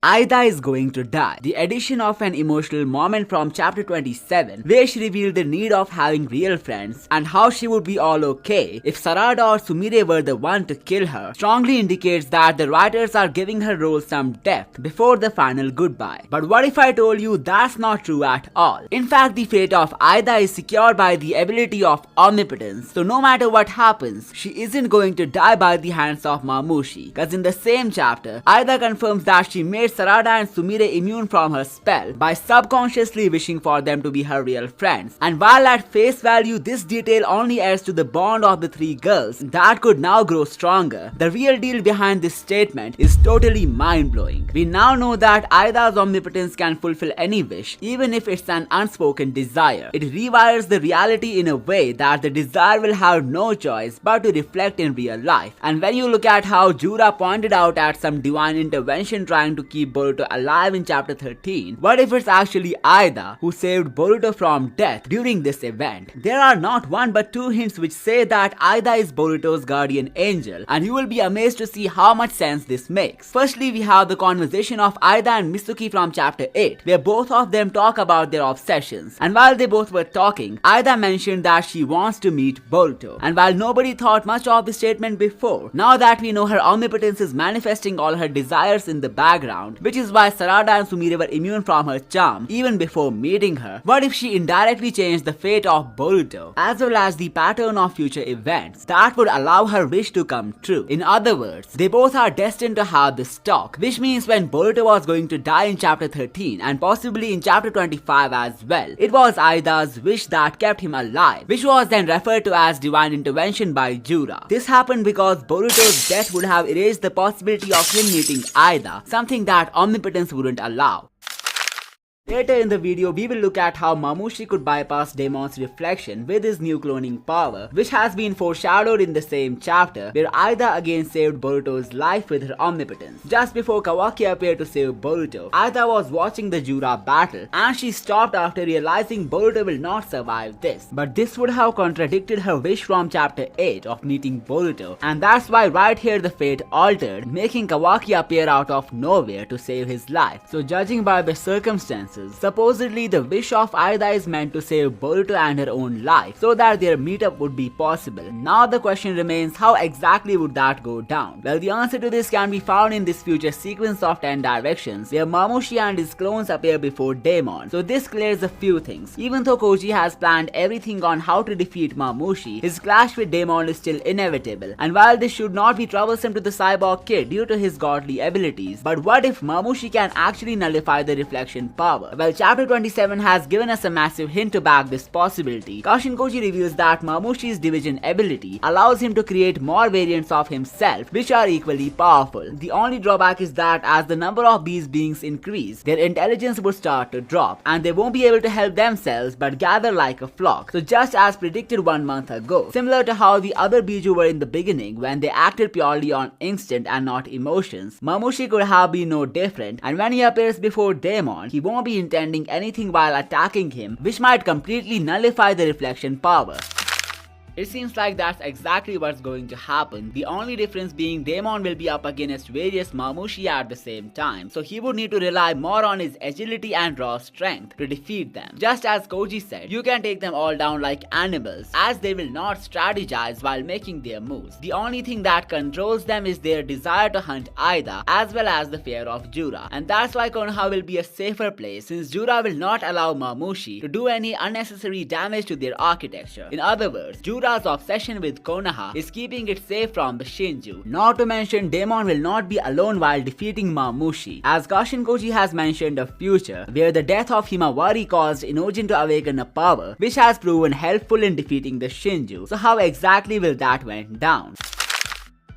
Aida is going to die. The addition of an emotional moment from chapter 27 where she revealed the need of having real friends and how she would be all okay if Sarada or Sumire were the one to kill her strongly indicates that the writers are giving her role some depth before the final goodbye. But what if I told you that's not true at all? In fact, the fate of Aida is secured by the ability of Omnipotence, so no matter what happens, she isn't going to die by the hands of Mamushi, cause in the same chapter, Aida confirms that she made Sarada and Sumire immune from her spell by subconsciously wishing for them to be her real friends. And while at face value this detail only adds to the bond of the three girls that could now grow stronger, the real deal behind this statement is totally mind-blowing. We now know that Aida's omnipotence can fulfill any wish, even if it's an unspoken desire. It rewires the reality in a way that the desire will have no choice but to reflect in real life. And when you look at how Jura pointed out at some divine intervention trying to keep Boruto alive in chapter 13, what if it's actually Aida who saved Boruto from death during this event? There are not one but two hints which say that Aida is Boruto's guardian angel, and you will be amazed to see how much sense this makes. Firstly, we have the conversation of Aida and Mitsuki from chapter 8, where both of them talk about their obsessions, and while they both were talking, Aida mentioned that she wants to meet Boruto. And while nobody thought much of this statement before, now that we know her omnipotence is manifesting all her desires in the background, which is why Sarada and Sumire were immune from her charm even before meeting her, what if she indirectly changed the fate of Boruto, as well as the pattern of future events that would allow her wish to come true? In other words, they both are destined to have this talk, which means when Boruto was going to die in chapter 13 and possibly in chapter 25 as well, it was Aida's wish that kept him alive, which was then referred to as divine intervention by Jura. This happened because Boruto's death would have erased the possibility of him meeting Aida, something that omnipotence wouldn't allow. Later in the video, we will look at how Mamushi could bypass Daemon's reflection with his new cloning power, which has been foreshadowed in the same chapter, where Aida again saved Boruto's life with her omnipotence. Just before Kawaki appeared to save Boruto, Aida was watching the Jura battle, and she stopped after realizing Boruto will not survive this. But this would have contradicted her wish from chapter 8 of meeting Boruto, and that's why right here the fate altered, making Kawaki appear out of nowhere to save his life. So judging by the circumstances, supposedly the wish of Aida is meant to save Boruto and her own life so that their meetup would be possible. Now the question remains, how exactly would that go down? Well, the answer to this can be found in this future sequence of 10 directions where Mamushi and his clones appear before Daemon. So this clears a few things. Even though Koji has planned everything on how to defeat Mamushi, his clash with Daemon is still inevitable. And while this should not be troublesome to the cyborg kid due to his godly abilities, but what if Mamushi can actually nullify the reflection power? Well, chapter 27 has given us a massive hint to back this possibility. Kashinkoji reveals that Mamushi's division ability allows him to create more variants of himself, which are equally powerful. The only drawback is that as the number of these beings increase, their intelligence would start to drop, and they won't be able to help themselves but gather like a flock. So just as predicted 1 month ago, similar to how the other Biju were in the beginning when they acted purely on instinct and not emotions, Mamushi could have been no different, and when he appears before Daemon, he won't be intending anything while attacking him, which might completely nullify the reflection power. It seems like that's exactly what's going to happen, the only difference being Daemon will be up against various Mamushi at the same time, so he would need to rely more on his agility and raw strength to defeat them. Just as Koji said, you can take them all down like animals, as they will not strategize while making their moves. The only thing that controls them is their desire to hunt Aida, as well as the fear of Jura, and that's why Konoha will be a safer place since Jura will not allow Mamushi to do any unnecessary damage to their architecture. In other words, Jura's obsession with Konoha is keeping it safe from the Shinju. Not to mention, Daemon will not be alone while defeating Mamushi, as Kashinkoji has mentioned a future where the death of Himawari caused Inojin to awaken a power which has proven helpful in defeating the Shinju. So how exactly will that went down?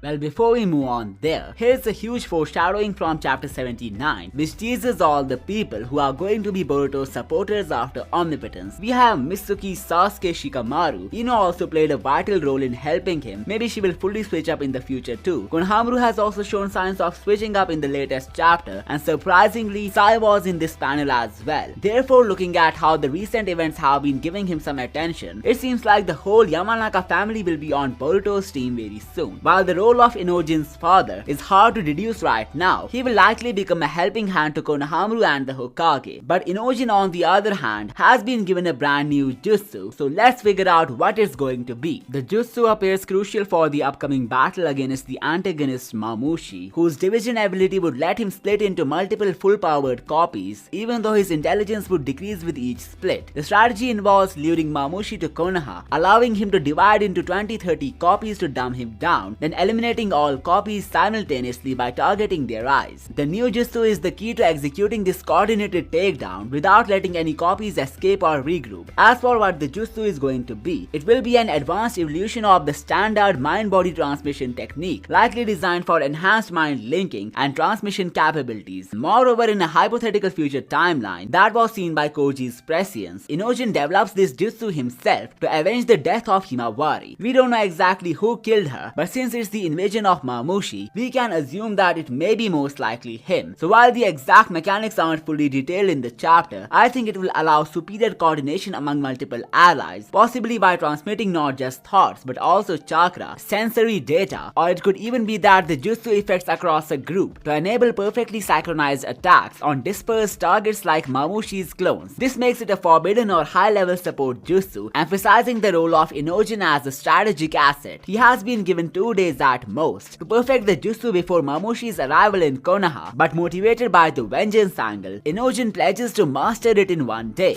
Well, before we move on there, here's a huge foreshadowing from chapter 79, which teases all the people who are going to be Boruto's supporters after Omnipotence. We have Mitsuki, Sasuke, Shikamaru. Ino also played a vital role in helping him. Maybe she will fully switch up in the future too. Konohamaru has also shown signs of switching up in the latest chapter, and surprisingly, Sai was in this panel as well. Therefore, looking at how the recent events have been giving him some attention, it seems like the whole Yamanaka family will be on Boruto's team very soon. While the role role of Inojin's father is hard to deduce right now. He will likely become a helping hand to Konohamaru and the Hokage. But Inojin, on the other hand, has been given a brand new jutsu, so let's figure out what it's going to be. The jutsu appears crucial for the upcoming battle against the antagonist Mamushi, whose division ability would let him split into multiple full-powered copies, even though his intelligence would decrease with each split. The strategy involves luring Mamushi to Konoha, allowing him to divide into 20-30 copies to dumb him down, then eliminating all copies simultaneously by targeting their eyes. The new jutsu is the key to executing this coordinated takedown without letting any copies escape or regroup. As for what the jutsu is going to be, it will be an advanced evolution of the standard mind-body transmission technique, likely designed for enhanced mind linking and transmission capabilities. Moreover, in a hypothetical future timeline that was seen by Koji's prescience, Inojin develops this jutsu himself to avenge the death of Himawari. We don't know exactly who killed her, but since it's the invasion of Mamushi, we can assume that it may be most likely him. So while the exact mechanics aren't fully detailed in the chapter, I think it will allow superior coordination among multiple allies, possibly by transmitting not just thoughts but also chakra, sensory data, or it could even be that the jutsu effects across a group to enable perfectly synchronized attacks on dispersed targets like Mamushi's clones. This makes it a forbidden or high-level support jutsu, emphasizing the role of Inojin as a strategic asset. He has been given 2 days at most to perfect the jutsu before Mamushi's arrival in Konoha, but motivated by the vengeance angle, Inojin pledges to master it in 1 day.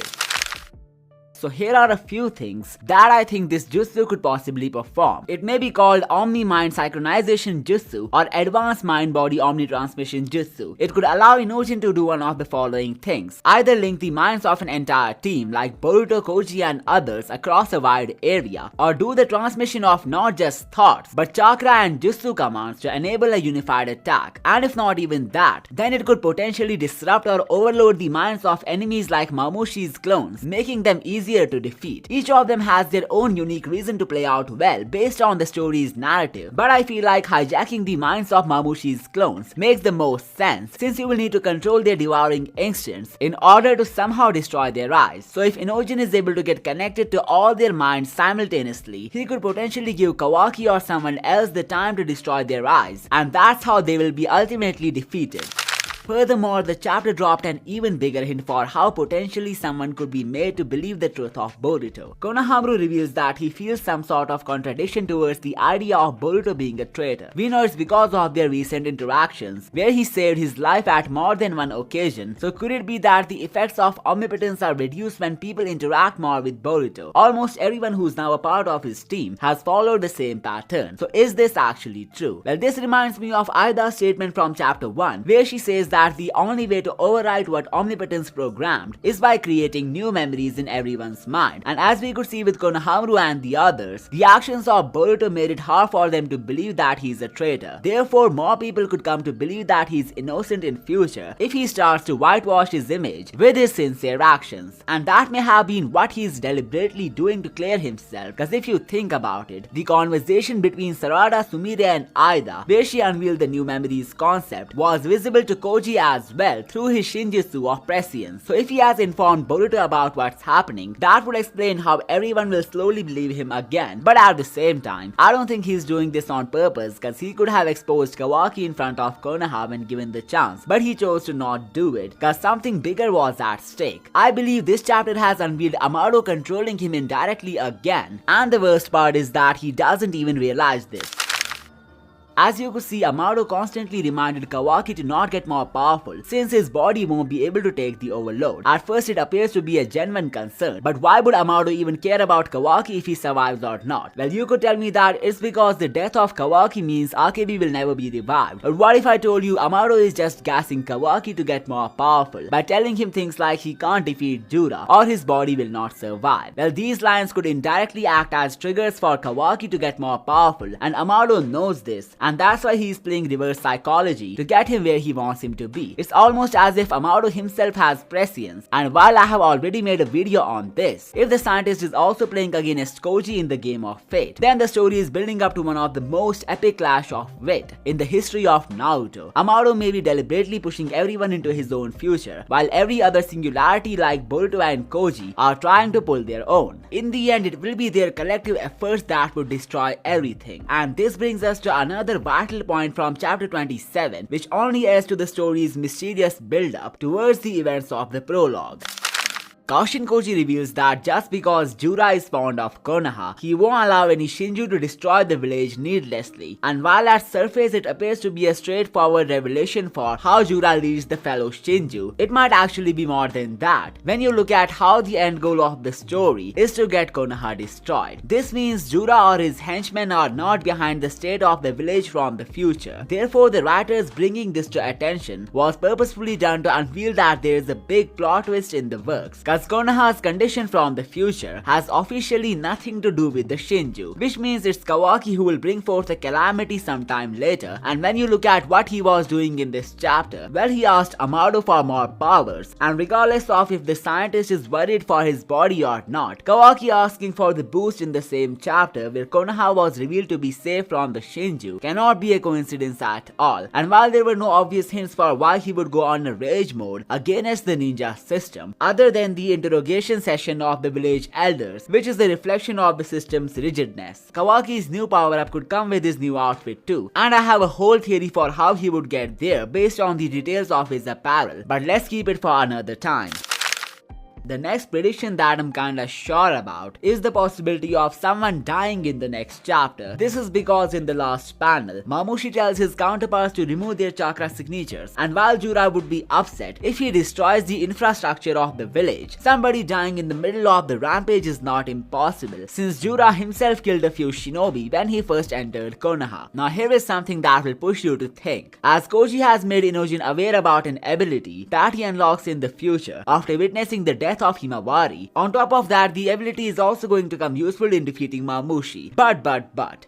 So here are a few things that I think this jutsu could possibly perform. It may be called Omni-Mind Synchronization Jutsu or Advanced Mind-Body Omni-Transmission Jutsu. It could allow Inojin to do one of the following things. Either link the minds of an entire team like Boruto, Koji and others across a wide area, or do the transmission of not just thoughts but chakra and jutsu commands to enable a unified attack. And if not even that, then it could potentially disrupt or overload the minds of enemies like Mamushi's clones, making them easier to defeat. Each of them has their own unique reason to play out well based on the story's narrative, but I feel like hijacking the minds of Mamushi's clones makes the most sense, since you will need to control their devouring instincts in order to somehow destroy their eyes. So if Inojin is able to get connected to all their minds simultaneously, he could potentially give Kawaki or someone else the time to destroy their eyes, and that's how they will be ultimately defeated. Furthermore, the chapter dropped an even bigger hint for how potentially someone could be made to believe the truth of Boruto. Konohamaru reveals that he feels some sort of contradiction towards the idea of Boruto being a traitor. We know it's because of their recent interactions, where he saved his life at more than one occasion. So could it be that the effects of omnipotence are reduced when people interact more with Boruto? Almost everyone who's now a part of his team has followed the same pattern. So is this actually true? Well, this reminds me of Aida's statement from chapter 1, where she says that the only way to override what omnipotence programmed is by creating new memories in everyone's mind. And as we could see with Konohamaru and the others, the actions of Boruto made it hard for them to believe that he's a traitor. Therefore, more people could come to believe that he's innocent in future if he starts to whitewash his image with his sincere actions. And that may have been what he's deliberately doing to clear himself, because if you think about it, the conversation between Sarada, Sumire and Aida, where she unveiled the new memories concept, was visible to Koji as well through his Shinjutsu of prescience. So if he has informed Boruto about what's happening, that would explain how everyone will slowly believe him again. But at the same time, I don't think he's doing this on purpose, because he could have exposed Kawaki in front of Konoha when given the chance, but he chose to not do it because something bigger was at stake. I believe this chapter has unveiled Amado controlling him indirectly again, and the worst part is that he doesn't even realize this. As you could see, Amado constantly reminded Kawaki to not get more powerful, since his body won't be able to take the overload. At first it appears to be a genuine concern, but why would Amado even care about Kawaki if he survives or not? Well, you could tell me that it's because the death of Kawaki means Akebi will never be revived. Or what if I told you Amado is just gassing Kawaki to get more powerful, by telling him things like he can't defeat Jura, or his body will not survive? Well, these lines could indirectly act as triggers for Kawaki to get more powerful, and Amado knows this, and that's why he's playing reverse psychology to get him where he wants him to be. It's almost as if Amado himself has prescience, and while I have already made a video on this, if the scientist is also playing against Koji in the game of fate, then the story is building up to one of the most epic clash of wit in the history of Naruto. Amado may be deliberately pushing everyone into his own future, while every other singularity like Boruto and Koji are trying to pull their own. In the end, it will be their collective efforts that would destroy everything. And this brings us to another another vital point from chapter 27, which only adds to the story's mysterious build-up towards the events of the prologue. Kashin Koji reveals that just because Jura is fond of Konoha, he won't allow any Shinju to destroy the village needlessly. And while at surface it appears to be a straightforward revelation for how Jura leads the fellow Shinju, it might actually be more than that. When you look at how the end goal of the story is to get Konoha destroyed. This means Jura or his henchmen are not behind the state of the village from the future. Therefore, the writers bringing this to attention was purposefully done to unveil that there is a big plot twist in the works. Cause Konoha's condition from the future has officially nothing to do with the Shinju, which means it's Kawaki who will bring forth a calamity sometime later. And when you look at what he was doing in this chapter, well, he asked Amado for more powers, and regardless of if the scientist is worried for his body or not, Kawaki asking for the boost in the same chapter where Konoha was revealed to be safe from the Shinju cannot be a coincidence at all. And while there were no obvious hints for why he would go on a rage mode against the ninja system, other than the interrogation session of the village elders, which is a reflection of the system's rigidness. Kawaki's new power-up could come with his new outfit too, and I have a whole theory for how he would get there based on the details of his apparel, but let's keep it for another time. The next prediction that I'm kinda sure about is the possibility of someone dying in the next chapter. This is because in the last panel, Mamushi tells his counterparts to remove their chakra signatures, and while Jura would be upset if he destroys the infrastructure of the village, somebody dying in the middle of the rampage is not impossible, since Jura himself killed a few shinobi when he first entered Konoha. Now here is something that will push you to think. As Koji has made Inojin aware about an ability that he unlocks in the future after witnessing the death of Himawari. On top of that, the ability is also going to come useful in defeating Mamushi. But,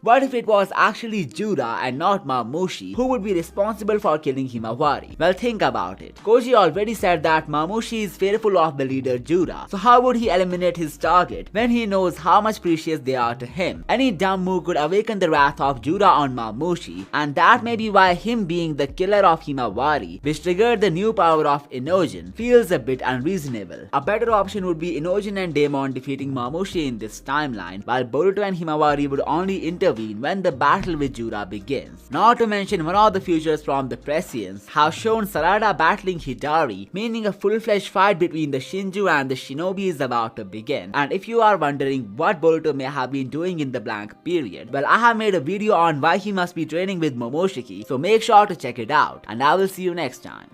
what if it was actually Jura and not Mamushi who would be responsible for killing Himawari? Well, think about it. Koji already said that Mamushi is fearful of the leader Jura, so how would he eliminate his target when he knows how much precious they are to him? Any dumb move could awaken the wrath of Jura on Mamushi, and that may be why him being the killer of Himawari, which triggered the new power of Inojin, feels a bit unreasonable. A better option would be Inojin and Daemon defeating Mamushi in this timeline, while Boruto and Himawari would only intervene when the battle with Jura begins. Not to mention one of the futures from the Prescience have shown Sarada battling Hidari, meaning a full-fledged fight between the Shinju and the Shinobi is about to begin. And if you are wondering what Boruto may have been doing in the blank period, well, I have made a video on why he must be training with Momoshiki, so make sure to check it out, and I will see you next time.